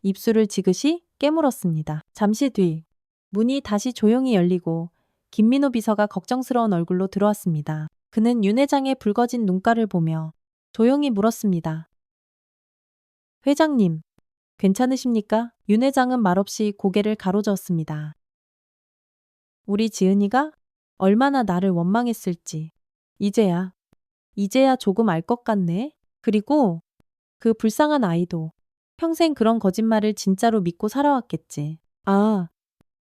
입술을 지그시 깨물었습니다. 잠시 뒤 문이 다시 조용히 열리고 김민호 비서가 걱정스러운 얼굴로 들어왔습니다. 그는 윤 회장의 붉어진 눈가를 보며 조용히 물었습니다. 회장님, 괜찮으십니까? 윤 회장은 말없이 고개를 가로저었습니다. 우리 지은이가 얼마나 나를 원망했을지 이제야 조금 알 것 같네. 그리고 그 불쌍한 아이도 평생 그런 거짓말을 진짜로 믿고 살아왔겠지. 아,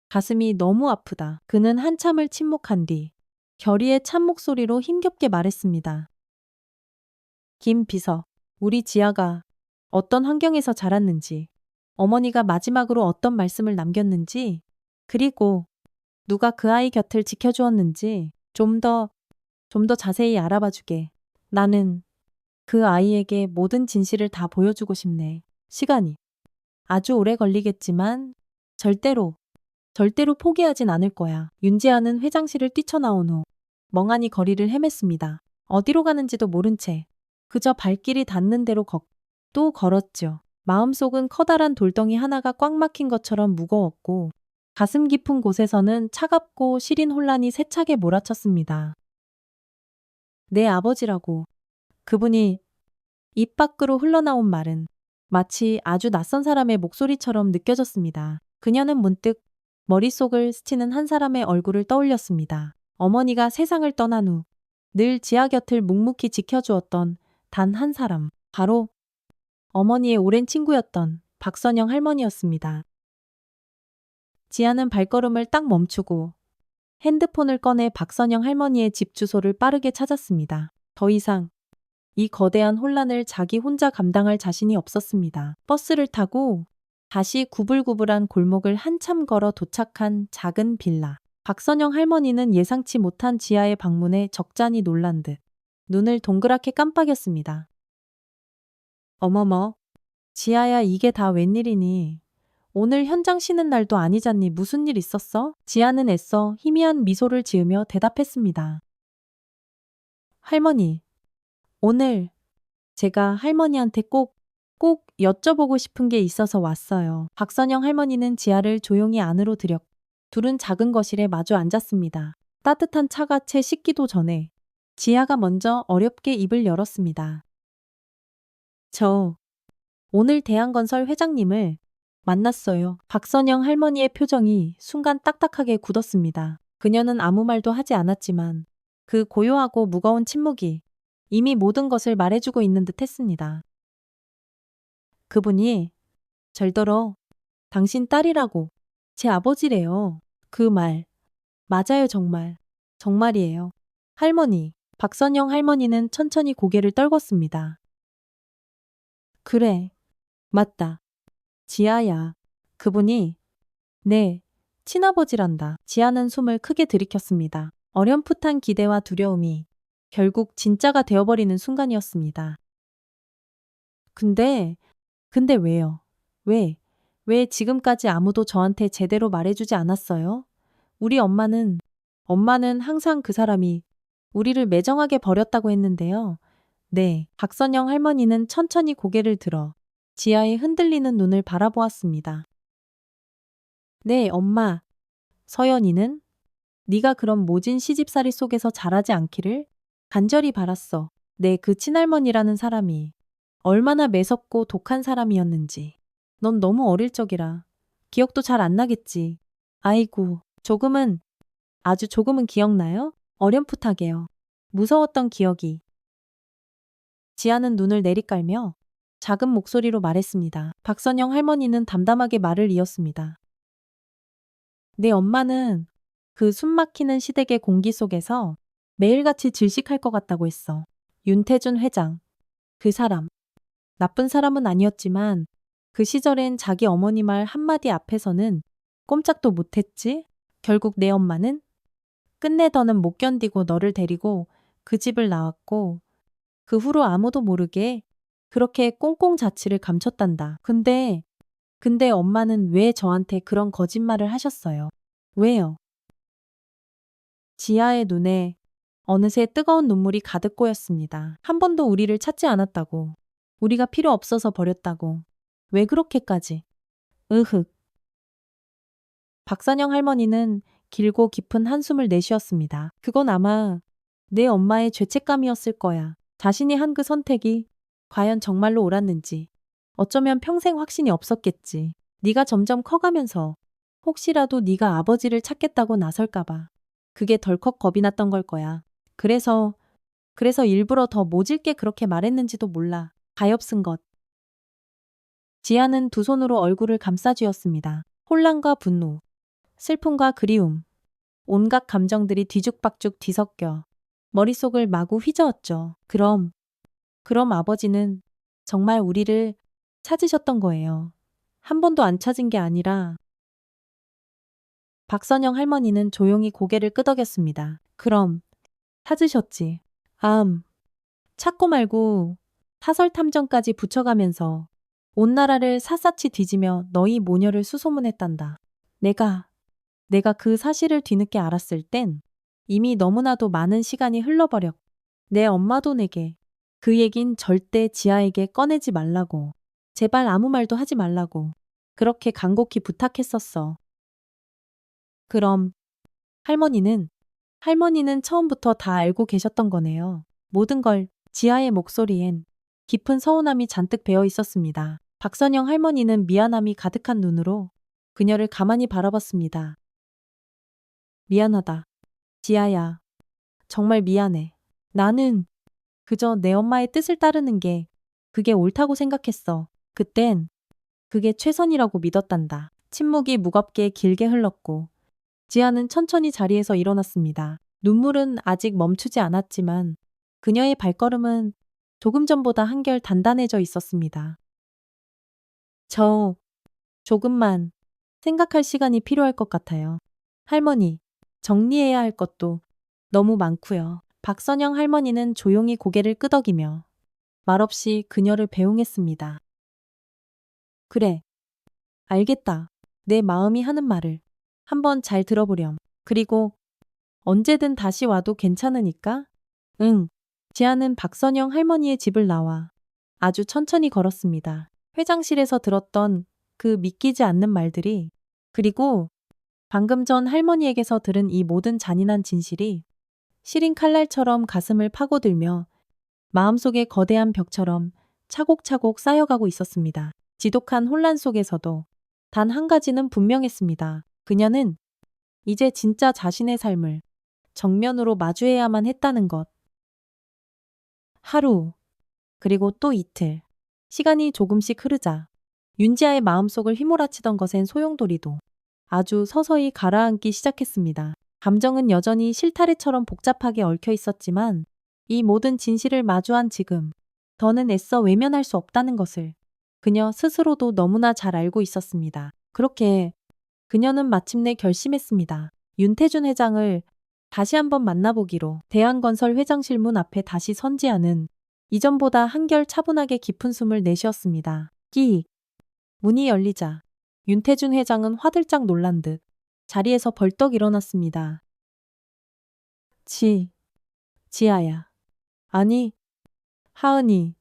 가슴이 너무 아프다. 그는 한참을 침묵한 뒤 결의의 찬 목소리로 힘겹게 말했습니다. 김 비서, 우리 지아가 어떤 환경에서 자랐는지, 어머니가 마지막으로 어떤 말씀을 남겼는지, 그리고 누가 그 아이 곁을 지켜주었는지 좀 더 자세히 알아봐 주게. 나는 그 아이에게 모든 진실을 다 보여주고 싶네. 시간이 아주 오래 걸리겠지만 절대로 포기하진 않을 거야. 윤지아는 회장실을 뛰쳐나온 후 멍하니 거리를 헤맸습니다. 어디로 가는지도 모른 채 그저 발길이 닿는 대로 또 걸었죠. 마음속은 커다란 돌덩이 하나가 꽉 막힌 것처럼 무거웠고 가슴 깊은 곳에서는 차갑고 시린 혼란이 세차게 몰아쳤습니다. 내 아버지라고. 그분이 입 밖으로 흘러나온 말은 마치 아주 낯선 사람의 목소리처럼 느껴졌습니다. 그녀는 문득 머릿속을 스치는 한 사람의 얼굴을 떠올렸습니다. 어머니가 세상을 떠난 후 늘 지아 곁을 묵묵히 지켜주었던 단 한 사람. 바로 어머니의 오랜 친구였던 박선영 할머니였습니다. 지아는 발걸음을 딱 멈추고 핸드폰을 꺼내 박선영 할머니의 집 주소를 빠르게 찾았습니다. 더 이상 이 거대한 혼란을 자기 혼자 감당할 자신이 없었습니다. 버스를 타고 다시 구불구불한 골목을 한참 걸어 도착한 작은 빌라. 박선영 할머니는 예상치 못한 지아의 방문에 적잖이 놀란 듯 눈을 동그랗게 깜빡였습니다. 어머머, 지아야, 이게 다 웬일이니? 오늘 현장 쉬는 날도 아니잖니. 무슨 일 있었어? 지아는 애써 희미한 미소를 지으며 대답했습니다. 할머니, 오늘 제가 할머니한테 꼭 여쭤보고 싶은 게 있어서 왔어요. 박선영 할머니는 지아를 조용히 안으로 들였고 둘은 작은 거실에 마주 앉았습니다. 따뜻한 차가 채 식기도 전에 지아가 먼저 어렵게 입을 열었습니다. 저 오늘 대한건설 회장님을 만났어요. 박선영 할머니의 표정이 순간 딱딱하게 굳었습니다. 그녀는 아무 말도 하지 않았지만 그 고요하고 무거운 침묵이 이미 모든 것을 말해주고 있는 듯 했습니다. 그분이 절더러 당신 딸이라고 제 아버지래요. 그 말 맞아요, 정말. 정말이에요. 할머니, 박선영 할머니는 천천히 고개를 떨궜습니다. 그래, 맞다. 지아야. 그분이 네, 친아버지란다. 지아는 숨을 크게 들이켰습니다. 어렴풋한 기대와 두려움이 결국 진짜가 되어버리는 순간이었습니다. 근데, 근데 왜요? 왜 지금까지 아무도 저한테 제대로 말해주지 않았어요? 우리 엄마는 항상 그 사람이 우리를 매정하게 버렸다고 했는데요. 네, 박선영 할머니는 천천히 고개를 들어 지아의 흔들리는 눈을 바라보았습니다. 네, 엄마. 서연이는? 네가 그런 모진 시집살이 속에서 자라지 않기를 간절히 바랐어. 네, 그 친할머니라는 사람이 얼마나 매섭고 독한 사람이었는지. 넌 너무 어릴 적이라 기억도 잘 안 나겠지. 아이고, 아주 조금은 기억나요? 어렴풋하게요. 무서웠던 기억이. 지아는 눈을 내리깔며 작은 목소리로 말했습니다. 박선영 할머니는 담담하게 말을 이었습니다. 내 엄마는 그 숨막히는 시댁의 공기 속에서 매일같이 질식할 것 같다고 했어. 윤태준 회장. 그 사람. 나쁜 사람은 아니었지만 그 시절엔 자기 어머니 말 한마디 앞에서는 꼼짝도 못했지? 결국 내 엄마는 끝내 더는 못 견디고 너를 데리고 그 집을 나왔고 그 후로 아무도 모르게 그렇게 꽁꽁 자취를 감췄단다. 근데 엄마는 왜 저한테 그런 거짓말을 하셨어요? 왜요? 지아의 눈에 어느새 뜨거운 눈물이 가득 고였습니다. 한 번도 우리를 찾지 않았다고. 우리가 필요 없어서 버렸다고. 왜 그렇게까지? 으흑. 박선영 할머니는 길고 깊은 한숨을 내쉬었습니다. 그건 아마 내 엄마의 죄책감이었을 거야. 자신이 한 그 선택이 과연 정말로 옳았는지. 어쩌면 평생 확신이 없었겠지. 네가 점점 커가면서 혹시라도 네가 아버지를 찾겠다고 나설까 봐. 그게 덜컥 겁이 났던 걸 거야. 그래서 일부러 더 모질게 그렇게 말했는지도 몰라. 가엾은 것. 지아는 두 손으로 얼굴을 감싸쥐었습니다. 혼란과 분노, 슬픔과 그리움, 온갖 감정들이 뒤죽박죽 뒤섞여 머릿속을 마구 휘저었죠. 그럼 아버지는 정말 우리를 찾으셨던 거예요. 한 번도 안 찾은 게 아니라 박선영 할머니는 조용히 고개를 끄덕였습니다. 그럼 찾으셨지. 찾고 말고 사설 탐정까지 붙여가면서 온 나라를 샅샅이 뒤지며 너희 모녀를 수소문했단다. 내가 그 사실을 뒤늦게 알았을 땐 이미 너무나도 많은 시간이 흘러버렸고 내 엄마도 내게 그 얘긴 절대 지아에게 꺼내지 말라고 제발 아무 말도 하지 말라고 그렇게 간곡히 부탁했었어. 그럼 할머니는 처음부터 다 알고 계셨던 거네요. 모든 걸 지아의 목소리엔 깊은 서운함이 잔뜩 배어 있었습니다. 박선영 할머니는 미안함이 가득한 눈으로 그녀를 가만히 바라봤습니다. 미안하다. 지아야. 정말 미안해. 나는 그저 내 엄마의 뜻을 따르는 게 그게 옳다고 생각했어. 그땐 그게 최선이라고 믿었단다. 침묵이 무겁게 길게 흘렀고 지아는 천천히 자리에서 일어났습니다. 눈물은 아직 멈추지 않았지만 그녀의 발걸음은 조금 전보다 한결 단단해져 있었습니다. 조금만 생각할 시간이 필요할 것 같아요. 할머니, 정리해야 할 것도 너무 많고요. 박선영 할머니는 조용히 고개를 끄덕이며 말없이 그녀를 배웅했습니다. 그래. 알겠다. 내 마음이 하는 말을 한번 잘 들어보렴. 그리고 언제든 다시 와도 괜찮으니까? 응. 지아는 박선영 할머니의 집을 나와 아주 천천히 걸었습니다. 회장실에서 들었던 그 믿기지 않는 말들이, 그리고 방금 전 할머니에게서 들은 이 모든 잔인한 진실이 시린 칼날처럼 가슴을 파고들며 마음속에 거대한 벽처럼 차곡차곡 쌓여가고 있었습니다. 지독한 혼란 속에서도 단 한 가지는 분명했습니다. 그녀는 이제 진짜 자신의 삶을 정면으로 마주해야만 했다는 것. 하루, 그리고 또 이틀. 시간이 조금씩 흐르자 윤지아의 마음속을 휘몰아치던 것엔 소용돌이도 아주 서서히 가라앉기 시작했습니다. 감정은 여전히 실타래처럼 복잡하게 얽혀 있었지만 이 모든 진실을 마주한 지금 더는 애써 외면할 수 없다는 것을 그녀 스스로도 너무나 잘 알고 있었습니다. 그렇게 그녀는 마침내 결심했습니다. 윤태준 회장을 다시 한번 만나보기로. 대한건설 회장실 문 앞에 다시 선지하는 이전보다 한결 차분하게 깊은 숨을 내쉬었습니다. 끼익. 문이 열리자 윤태준 회장은 화들짝 놀란 듯 자리에서 벌떡 일어났습니다. 지아야. 아니, 하은이.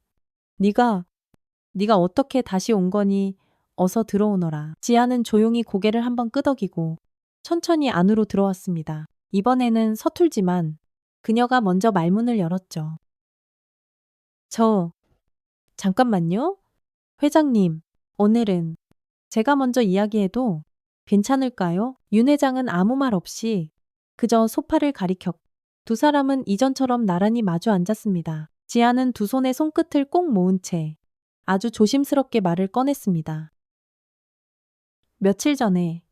네가 어떻게 다시 온 거니? 어서 들어오너라. 지아는 조용히 고개를 한번 끄덕이고 천천히 안으로 들어왔습니다. 이번에는 서툴지만 그녀가 먼저 말문을 열었죠. 잠깐만요. 회장님, 오늘은 제가 먼저 이야기해도 괜찮을까요? 윤 회장은 아무 말 없이 그저 소파를 가리켰고 두 사람은 이전처럼 나란히 마주 앉았습니다. 지아는 두 손에 손끝을 꼭 모은 채 아주 조심스럽게 말을 꺼냈습니다. 며칠 전에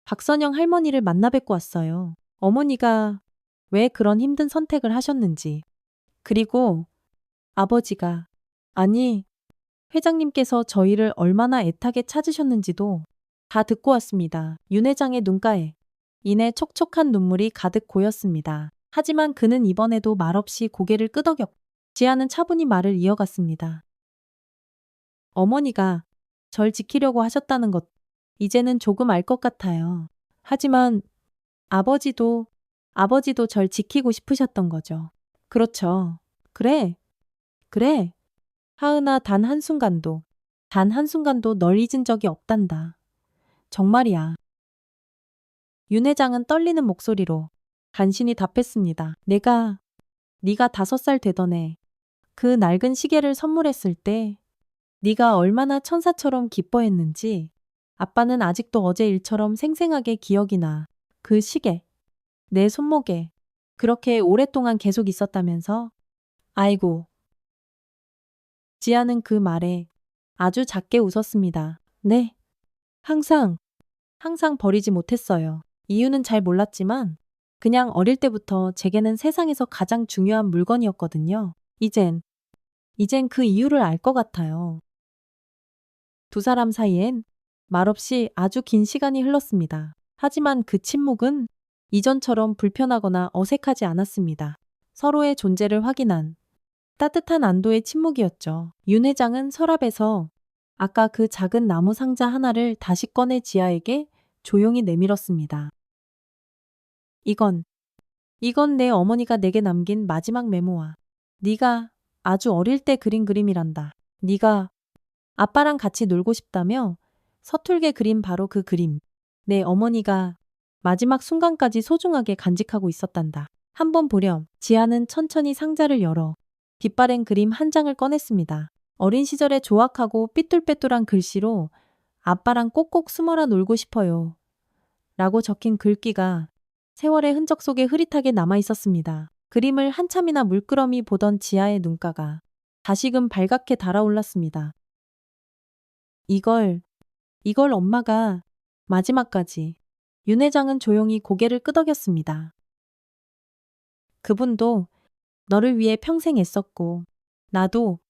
박선영 할머니를 만나 뵙고 왔어요. 어머니가 왜 그런 힘든 선택을 하셨는지, 그리고 아버지가, 아니, 회장님께서 저희를 얼마나 애타게 찾으셨는지도 다 듣고 왔습니다. 윤 회장의 눈가에 이내 촉촉한 눈물이 가득 고였습니다. 하지만 그는 이번에도 말없이 고개를 끄덕였고 지아는 차분히 말을 이어갔습니다. 어머니가 절 지키려고 하셨다는 것 이제는 조금 알 것 같아요. 하지만 아버지도 절 지키고 싶으셨던 거죠. 그렇죠. 그래. 하은아, 단 한순간도 널 잊은 적이 없단다. 정말이야. 윤 회장은 떨리는 목소리로 간신히 답했습니다. 네가 5살 되던 해 그 낡은 시계를 선물했을 때 네가 얼마나 천사처럼 기뻐했는지 아빠는 아직도 어제 일처럼 생생하게 기억이 나. 그 시계, 내 손목에 그렇게 오랫동안 계속 있었다면서? 아이고. 지아는 그 말에 아주 작게 웃었습니다. 네. 항상 버리지 못했어요. 이유는 잘 몰랐지만 그냥 어릴 때부터 제게는 세상에서 가장 중요한 물건이었거든요. 이젠 그 이유를 알 것 같아요. 두 사람 사이엔 말없이 아주 긴 시간이 흘렀습니다. 하지만 그 침묵은 이전처럼 불편하거나 어색하지 않았습니다. 서로의 존재를 확인한 따뜻한 안도의 침묵이었죠. 윤 회장은 서랍에서 아까 그 작은 나무 상자 하나를 다시 꺼내 지아에게 조용히 내밀었습니다. 이건 내 어머니가 내게 남긴 마지막 메모야. 네가 아주 어릴 때 그린 그림이란다. 네가 아빠랑 같이 놀고 싶다며 서툴게 그린 바로 그 그림. 내 어머니가 마지막 순간까지 소중하게 간직하고 있었단다. 한번 보렴. 지아는 천천히 상자를 열어 빛바랜 그림 한 장을 꺼냈습니다. 어린 시절의 조악하고 삐뚤빼뚤한 글씨로 아빠랑 꼭꼭 숨어라 놀고 싶어요. 라고 적힌 글귀가 세월의 흔적 속에 흐릿하게 남아 있었습니다. 그림을 한참이나 물끄러미 보던 지아의 눈가가 다시금 발갛게 달아올랐습니다. 이걸 엄마가 마지막까지. 윤 회장은 조용히 고개를 끄덕였습니다. 그분도 너를 위해 평생 애썼고 나도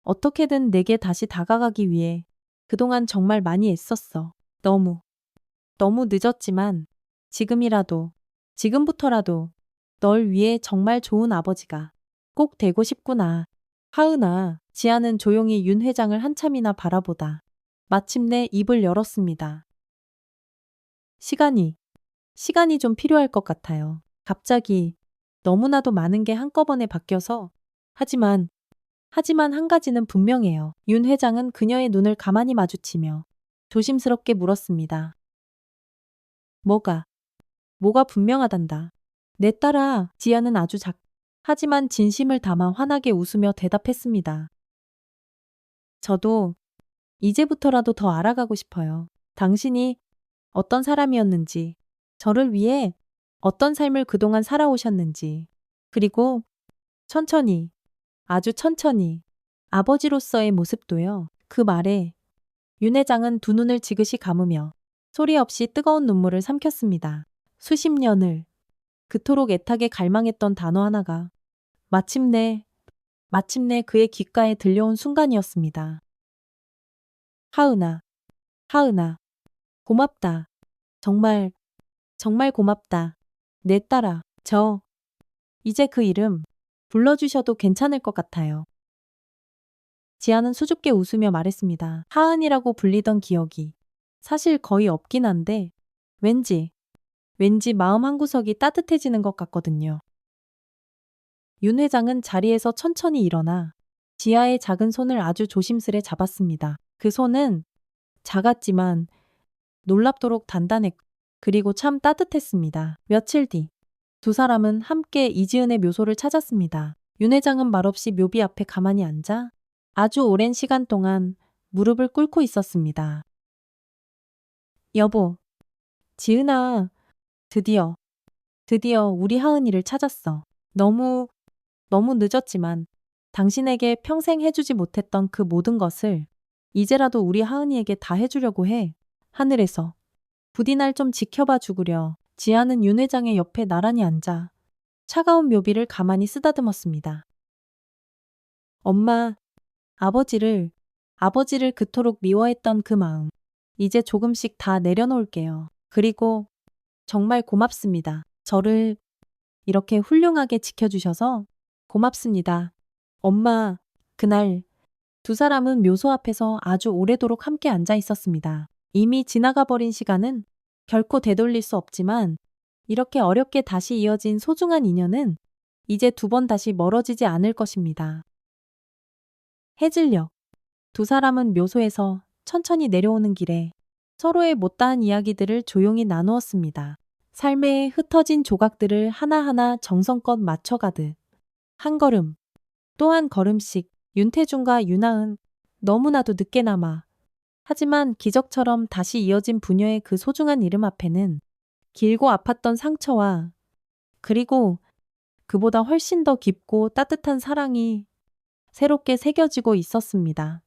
어떻게든 내게 다시 다가가기 위해 그동안 정말 많이 애썼어. 너무 늦었지만 지금부터라도 널 위해 정말 좋은 아버지가 꼭 되고 싶구나. 하은아. 지아는 조용히 윤 회장을 한참이나 바라보다 마침내 입을 열었습니다. 시간이 좀 필요할 것 같아요. 갑자기 너무나도 많은 게 한꺼번에 바뀌어서 하지만 한 가지는 분명해요. 윤 회장은 그녀의 눈을 가만히 마주치며 조심스럽게 물었습니다. 뭐가 분명하단다. 내 딸아, 지아는 아주 하지만 진심을 담아 환하게 웃으며 대답했습니다. 저도 이제부터라도 더 알아가고 싶어요. 당신이 어떤 사람이었는지, 저를 위해 어떤 삶을 그동안 살아오셨는지, 그리고 천천히, 아주 천천히 아버지로서의 모습도요. 그 말에 윤 회장은 두 눈을 지그시 감으며 소리 없이 뜨거운 눈물을 삼켰습니다. 수십 년을 그토록 애타게 갈망했던 단어 하나가 마침내 그의 귓가에 들려온 순간이었습니다. 하은아, 하은아, 고맙다. 정말 고맙다. 내 딸아, 이제 그 이름 불러주셔도 괜찮을 것 같아요. 지아는 수줍게 웃으며 말했습니다. 하은이라고 불리던 기억이 사실 거의 없긴 한데 왠지 마음 한구석이 따뜻해지는 것 같거든요. 윤 회장은 자리에서 천천히 일어나 지아의 작은 손을 아주 조심스레 잡았습니다. 그 손은 작았지만 놀랍도록 단단했고 그리고 참 따뜻했습니다. 며칠 뒤 두 사람은 함께 이지은의 묘소를 찾았습니다. 윤 회장은 말없이 묘비 앞에 가만히 앉아 아주 오랜 시간 동안 무릎을 꿇고 있었습니다. 여보, 지은아, 드디어 우리 하은이를 찾았어. 너무 늦었지만 당신에게 평생 해주지 못했던 그 모든 것을 이제라도 우리 하은이에게 다 해주려고 해. 하늘에서 부디 날 좀 지켜봐 주구려. 지아는 윤 회장의 옆에 나란히 앉아 차가운 묘비를 가만히 쓰다듬었습니다. 엄마, 아버지를 그토록 미워했던 그 마음, 이제 조금씩 다 내려놓을게요. 그리고 정말 고맙습니다. 저를 이렇게 훌륭하게 지켜주셔서 고맙습니다. 엄마, 그날 두 사람은 묘소 앞에서 아주 오래도록 함께 앉아 있었습니다. 이미 지나가 버린 시간은 결코 되돌릴 수 없지만 이렇게 어렵게 다시 이어진 소중한 인연은 이제 두 번 다시 멀어지지 않을 것입니다. 해질녘 두 사람은 묘소에서 천천히 내려오는 길에 서로의 못다한 이야기들을 조용히 나누었습니다. 삶의 흩어진 조각들을 하나하나 정성껏 맞춰가듯 한 걸음 또 한 걸음씩 윤태중과 윤하은 너무나도 늦게나마 하지만 기적처럼 다시 이어진 부녀의 그 소중한 이름 앞에는 길고 아팠던 상처와 그리고 그보다 훨씬 더 깊고 따뜻한 사랑이 새롭게 새겨지고 있었습니다.